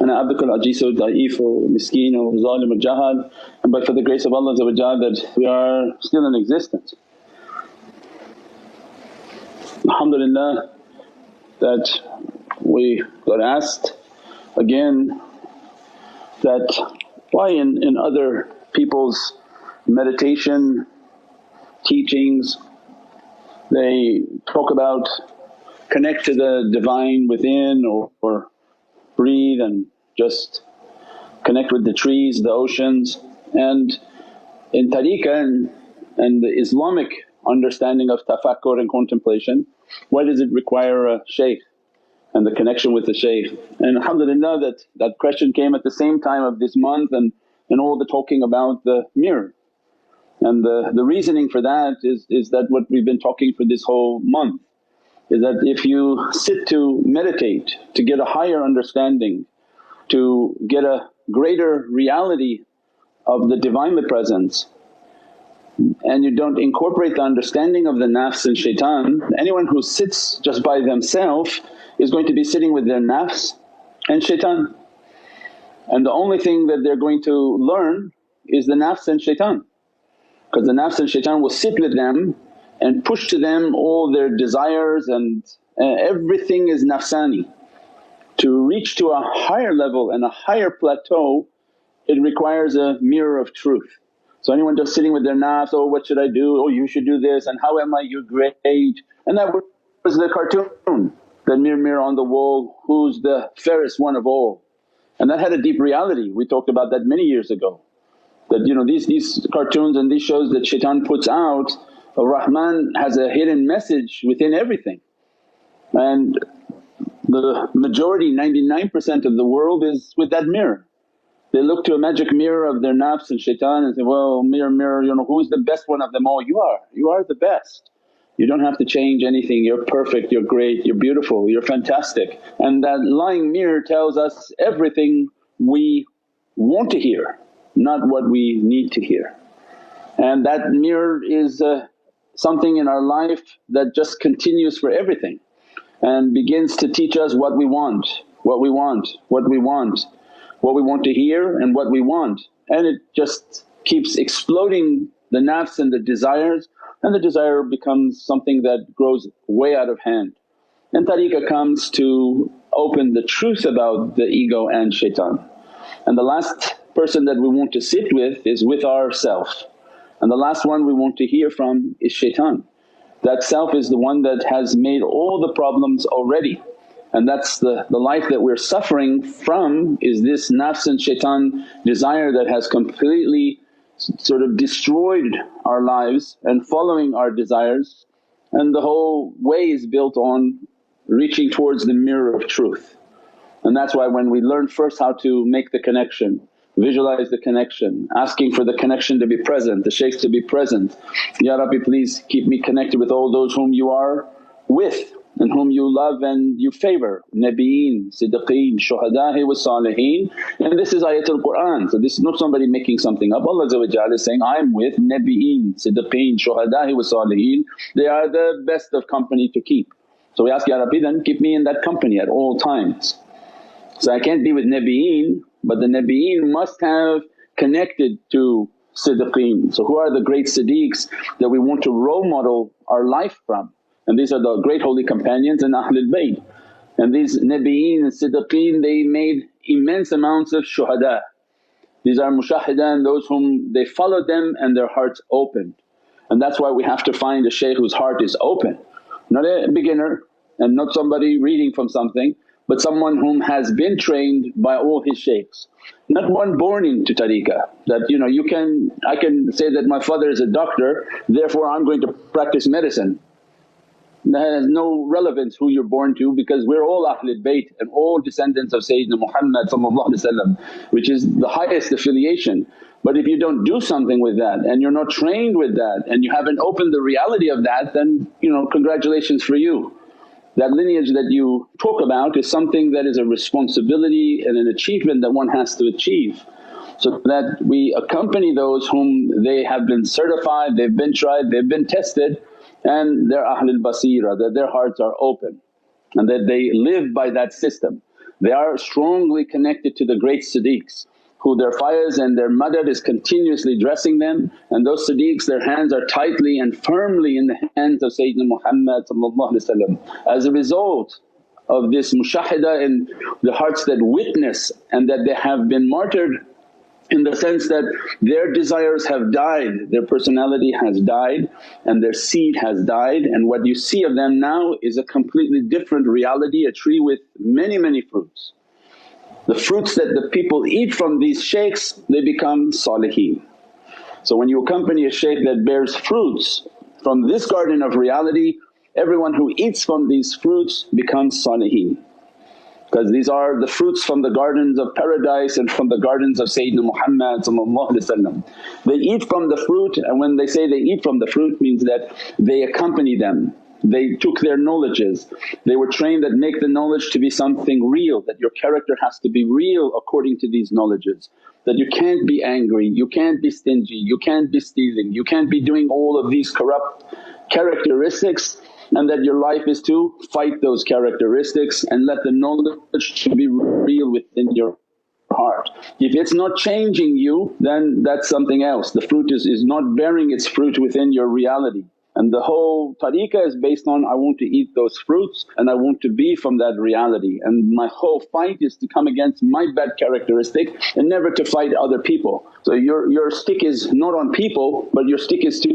أنا عبدك العجيز الضعيف مسكين وظالم الجهل, but for the grace of Allah that we are still in existence. Alhamdulillah that we got asked again that why in other people's meditation teachings they talk about connect to the Divine within or breathe and just connect with the trees, the oceans. And in tariqah and the Islamic understanding of tafakkur and contemplation, why does it require a shaykh and the connection with the shaykh? And alhamdulillah that question came at the same time of this month and all the talking about the mirror. And the reasoning for that is that what we've been talking for this whole month is that if you sit to meditate, to get a higher understanding, to get a greater reality of the Divinely Presence, and you don't incorporate the understanding of the nafs and shaitan, anyone who sits just by themselves is going to be sitting with their nafs and shaitan. And the only thing that they're going to learn is the nafs and shaitan, because the nafs and shaitan will sit with them and push to them all their desires and everything is nafsani. To reach to a higher level and a higher plateau, it requires a mirror of truth. So anyone just sitting with their nafs, oh what should I do, oh you should do this and how am I, you're great. And that was the cartoon, the mirror on the wall, who's the fairest one of all. And that had a deep reality, we talked about that many years ago. That these cartoons and these shows that shaitan puts out, Ar-Rahman has a hidden message within everything. And the majority, 99% of the world is with that mirror. They look to a magic mirror of their nafs and shaitan and say, well mirror, who's the best one of them all? You are the best. You don't have to change anything, you're perfect, you're great, you're beautiful, you're fantastic. And that lying mirror tells us everything we want to hear, not what we need to hear. And that mirror is something in our life that just continues for everything and begins to teach us what we want, what we want, what we want, what we want to hear and what we want. And it just keeps exploding the nafs and the desires, and the desire becomes something that grows way out of hand. And tariqah comes to open the truth about the ego and shaitan. And the last person that we want to sit with is with ourself, and the last one we want to hear from is shaitan. That self is the one that has made all the problems already, and that's the life that we're suffering from, is this nafs and shaitan desire that has completely sort of destroyed our lives and following our desires. And the whole way is built on reaching towards the mirror of truth. And that's why when we learn first how to make the connection, visualize the connection, asking for the connection to be present, the shaykhs to be present, Ya Rabbi please keep me connected with all those whom you are with and whom you love and you favour, Nabiyeen, Siddiqeen, Shuhada'i wa Saliheen. And this is ayatul Qur'an, so this is not somebody making something up. Allah is saying, I'm with Nabiyeen, Siddiqeen, Shuhada'i wa Saliheen, they are the best of company to keep. So we ask, Ya Rabbi then keep me in that company at all times. So I can't be with Nabiyeen, but the Nabiyeen must have connected to Siddiqeen. So who are the great Siddiqs that we want to role model our life from? And these are the great holy companions and Ahlul Bayt. And these Nabiyeen and Siddiqeen, they made immense amounts of shuhada. These are mushahida, and those whom they followed them and their hearts opened. And that's why we have to find a shaykh whose heart is open, not a beginner and not somebody reading from something, but someone whom has been trained by all his shaykhs. Not one born into tariqah that I can say that my father is a doctor, therefore I'm going to practice medicine. That has no relevance who you're born to, because we're all Ahlul Bayt and all descendants of Sayyidina Muhammad, which is the highest affiliation. But if you don't do something with that and you're not trained with that and you haven't opened the reality of that, then congratulations for you. That lineage that you talk about is something that is a responsibility and an achievement that one has to achieve. So that we accompany those whom they have been certified, they've been tried, they've been tested, and they're Ahlul Basira, that their hearts are open and that they live by that system. They are strongly connected to the great Siddiqs who their fathers and their mother is continuously dressing them, and those Siddiqs their hands are tightly and firmly in the hands of Sayyidina Muhammad. As a result of this mushahada in the hearts that witness and that they have been martyred, in the sense that their desires have died, their personality has died and their seed has died, and what you see of them now is a completely different reality, a tree with many fruits. The fruits that the people eat from these shaykhs, they become saliheen. So when you accompany a shaykh that bears fruits from this garden of reality, everyone who eats from these fruits becomes saliheen, because these are the fruits from the gardens of paradise and from the gardens of Sayyidina Muhammad. They eat from the fruit, and when they say they eat from the fruit means that they accompany them, they took their knowledges, they were trained that make the knowledge to be something real, that your character has to be real according to these knowledges, that you can't be angry, you can't be stingy, you can't be stealing, you can't be doing all of these corrupt characteristics, and that your life is to fight those characteristics and let the knowledge to be real within your heart. If it's not changing you, then that's something else, the fruit is not bearing its fruit within your reality. And the whole tariqah is based on, I want to eat those fruits and I want to be from that reality, and my whole fight is to come against my bad characteristic and never to fight other people. So your stick is not on people but your stick is to